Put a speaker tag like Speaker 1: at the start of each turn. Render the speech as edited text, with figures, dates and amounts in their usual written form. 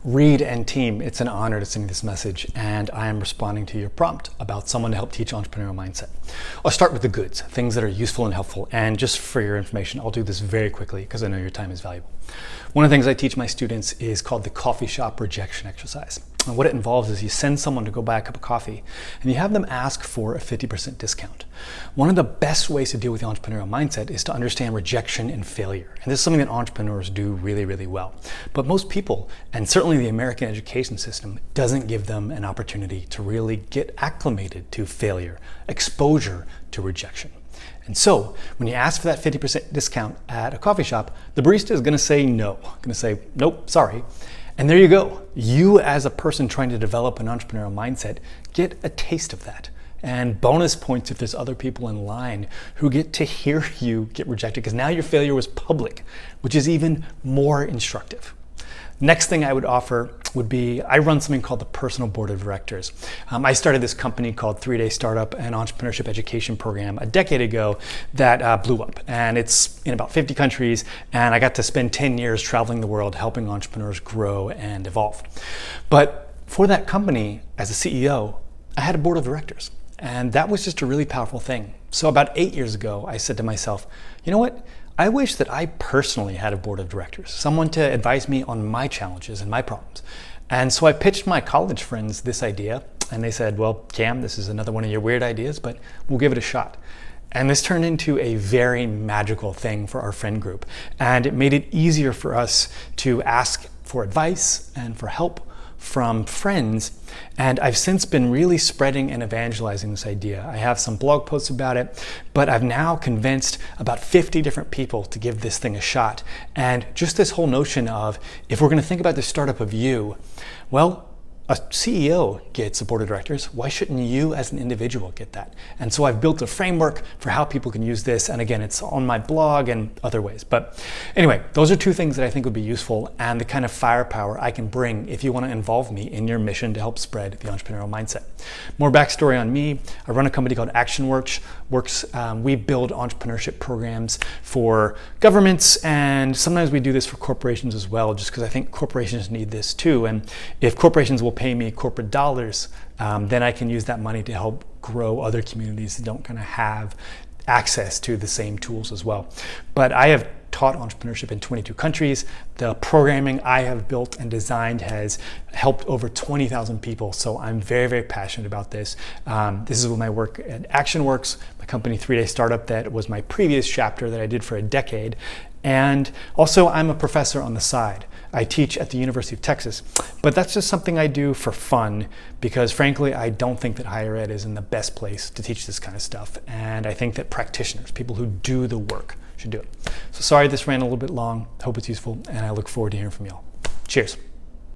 Speaker 1: Reid and team, it's an honor to send you this message, and I am responding to your prompt about someone to help teach entrepreneurial mindset. I'll start with the goods, things that are useful and helpful, and just for your information, I'll do this very quickly because I know your time is valuable. One of the things I teach my students is called the coffee shop rejection exercise. And what it involves is you send someone to go buy a cup of coffee and you have them ask for a 50% discount. One of the best ways to deal with the entrepreneurial mindset is to understand rejection and failure. And this is something that entrepreneurs do really, really well. But most people, and certainly the American education system, doesn't give them an opportunity to really get acclimated to failure, exposure to rejection. And so when you ask for that 50% discount at a coffee shop, the barista is going to say no, going to say, nope, sorry. And there you go. You, as a person trying to develop an entrepreneurial mindset, get a taste of that. And bonus points if there's other people in line who get to hear you get rejected, because now your failure was public, which is even more instructive. Next thing I would offer would be, I run something called the Personal Board of Directors. I started this company called 3-Day Startup and Entrepreneurship Education Program a decade ago that blew up. And it's in about 50 countries, and I got to spend 10 years traveling the world helping entrepreneurs grow and evolve. But for that company, as a CEO, I had a board of directors. And that was just a really powerful thing. So about 8 years ago, I said to myself, you know what? I wish that I personally had a board of directors, someone to advise me on my challenges and my problems. And so I pitched my college friends this idea, and they said, well, Cam, this is another one of your weird ideas, but we'll give it a shot. And this turned into a very magical thing for our friend group. And it made it easier for us to ask for advice and for help from friends. And I've since been really spreading and evangelizing this idea. I have some blog posts about it, but I've now convinced about 50 different people to give this thing a shot. And just this whole notion of, if we're going to think about the startup of you, well, a CEO gets a board of directors. Why shouldn't you as an individual get that? And so I've built a framework for how people can use this. And again, it's on my blog and other ways. But anyway, those are two things that I think would be useful and the kind of firepower I can bring if you want to involve me in your mission to help spread the entrepreneurial mindset. More backstory on me. I run a company called ActionWorks. We build entrepreneurship programs for governments, and sometimes we do this for corporations as well, just because I think corporations need this too. And if corporations will pay me corporate dollars, then I can use that money to help grow other communities that don't kind of have access to the same tools as well. But I have taught entrepreneurship in 22 countries. The programming I have built and designed has helped over 20,000 people. So I'm very, very passionate about this. This is with my work at ActionWorks, my company 3-Day Startup that was my previous chapter that I did for a decade. And also I'm a professor on the side. I teach at the University of Texas, but that's just something I do for fun because frankly, I don't think that higher ed is in the best place to teach this kind of stuff. And I think that practitioners, people who do the work, should do it. So sorry this ran a little bit long. Hope it's useful, and I look forward to hearing from y'all. Cheers.